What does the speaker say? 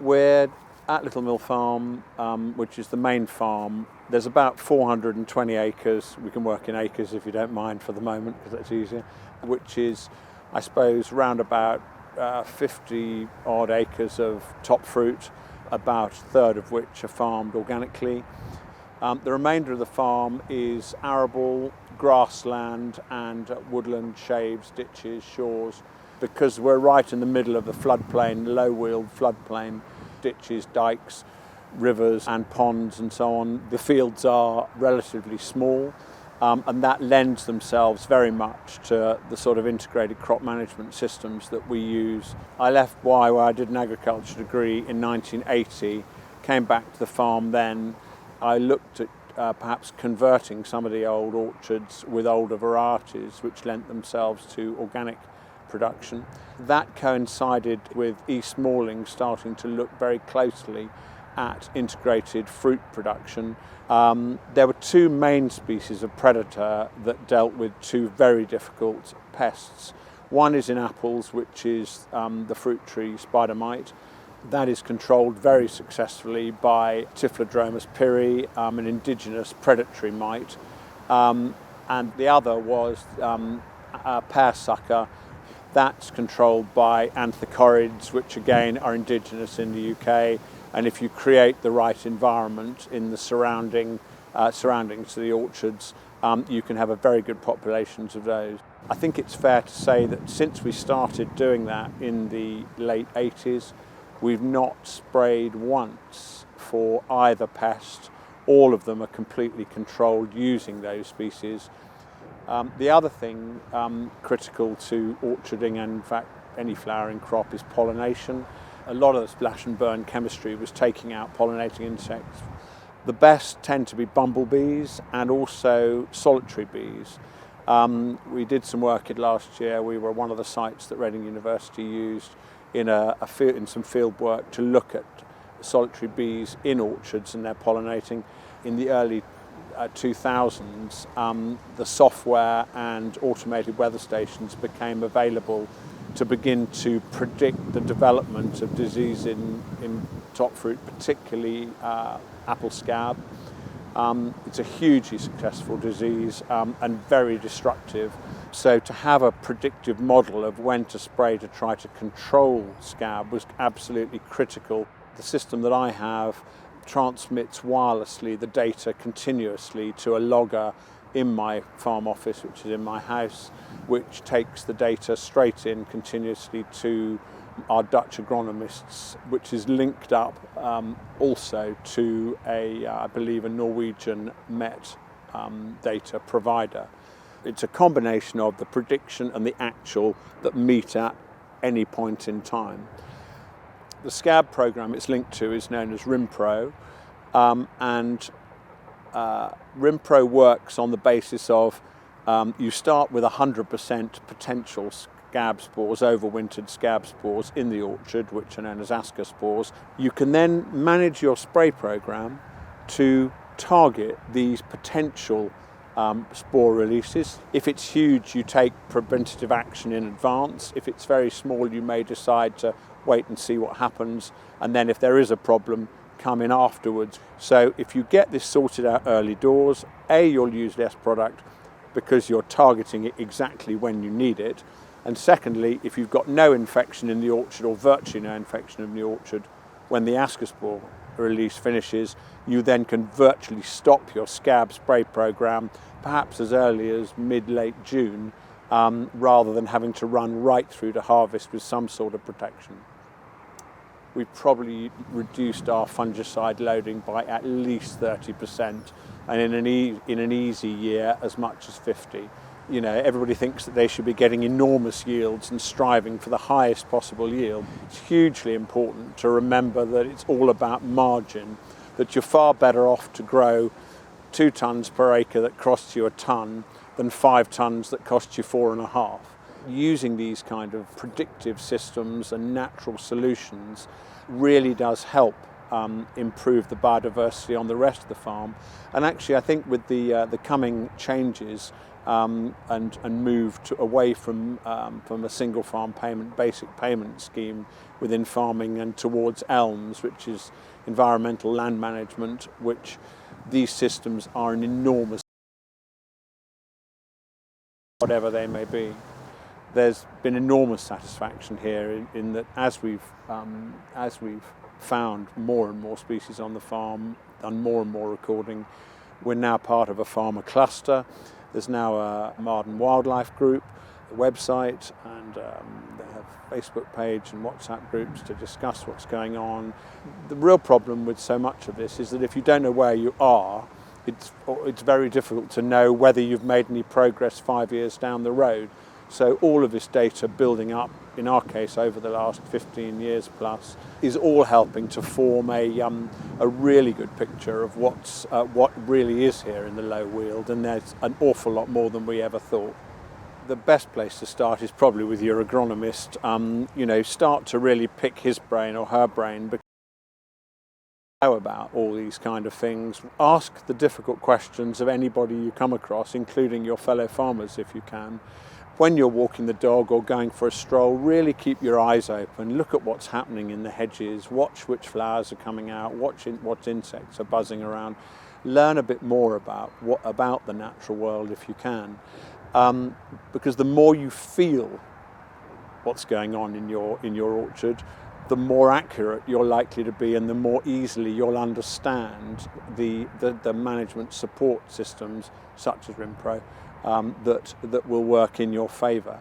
We're at Little Mill Farm, which is the main farm. There's about 420 acres. We can work in acres if you don't mind for the moment, because that's easier, which is, I suppose, round about 50 odd acres of top fruit, about a third of which are farmed organically. The remainder of the farm is arable, grassland and woodland, shaves, ditches, shores. Because we're right in the middle of the floodplain, low-wheeled floodplain, ditches, dikes, rivers and ponds and so on, the fields are relatively small, and that lends themselves very much to the sort of integrated crop management systems that we use. I left Wye, where I did an agriculture degree, in 1980, came back to the farm then. I looked at perhaps converting some of the old orchards with older varieties which lent themselves to organic production. That coincided with East Malling starting to look very closely at integrated fruit production. There were two main species of predator that dealt with two very difficult pests. One is in apples, which is the fruit tree spider mite. That is controlled very successfully by Typhlodomus pyrrhi, an indigenous predatory mite. And the other was pear sucker. That's controlled by anthocorids, which again are indigenous in the UK. And if you create the right environment in the surroundings to the orchards, you can have a very good populations of those. I think it's fair to say that since we started doing that in the late 80s, we've not sprayed once for either pest. All of them are completely controlled using those species. The other thing critical to orcharding and in fact any flowering crop is pollination. A lot of the splash and burn chemistry was taking out pollinating insects. The best tend to be bumblebees and also solitary bees. We did some work last year. We were one of the sites that Reading University used in some field work to look at solitary bees in orchards and their pollinating. In the early 2000s, the software and automated weather stations became available to begin to predict the development of disease in top fruit, particularly apple scab. It's a hugely successful disease and very destructive. So to have a predictive model of when to spray to try to control scab was absolutely critical. The system that I have transmits wirelessly the data continuously to a logger in my farm office, which is in my house, which takes the data straight in continuously to our Dutch agronomists, which is linked up also to I believe a Norwegian Met data provider. It's a combination of the prediction and the actual that meet at any point in time. The scab program it's linked to is known as RimPro, and RimPro works on the basis of you start with 100% potential scab spores, overwintered scab spores in the orchard, which are known as ascospores. You can then manage your spray program to target these potential spore releases. If it's huge, you take preventative action in advance. If it's very small, you may decide to wait and see what happens, and then if there is a problem, come in afterwards. So if you get this sorted out early doors, you'll use less product because you're targeting it exactly when you need it, and secondly, if you've got no infection in the orchard or virtually no infection in the orchard, when the ascospore release finishes, you then can virtually stop your scab spray program perhaps as early as mid-late June, rather than having to run right through to harvest with some sort of protection. We've probably reduced our fungicide loading by at least 30%, and in an easy year as much as 50%. You know, everybody thinks that they should be getting enormous yields and striving for the highest possible yield. It's hugely important to remember that it's all about margin, that you're far better off to grow 2 tonnes per acre that costs you a tonne than 5 tonnes that cost you 4.5. Using these kind of predictive systems and natural solutions really does help improve the biodiversity on the rest of the farm. And actually I think with the coming changes and move away from a single farm basic payment scheme within farming and towards ELMS, which is environmental land management, which these systems are an enormous, whatever they may be. There's been enormous satisfaction here in that as we've found more and more species on the farm, done more and more recording, we're now part of a farmer cluster. There's now a Marden Wildlife Group, a website, and they have a Facebook page and WhatsApp groups to discuss what's going on. The real problem with so much of this is that if you don't know where you are, it's very difficult to know whether you've made any progress 5 years down the road. So all of this data building up, in our case over the last 15 years plus, is all helping to form a really good picture of what really is here in the Low Weald, and there's an awful lot more than we ever thought. The best place to start is probably with your agronomist. Start to really pick his brain or her brain, because know about all these kind of things. Ask the difficult questions of anybody you come across, including your fellow farmers if you can. When you're walking the dog or going for a stroll, really keep your eyes open, look at what's happening in the hedges, watch which flowers are coming out, watch what insects are buzzing around. Learn a bit more about the natural world if you can, because the more you feel what's going on in your orchard, the more accurate you're likely to be, and the more easily you'll understand the management support systems such as RimPro that will work in your favour.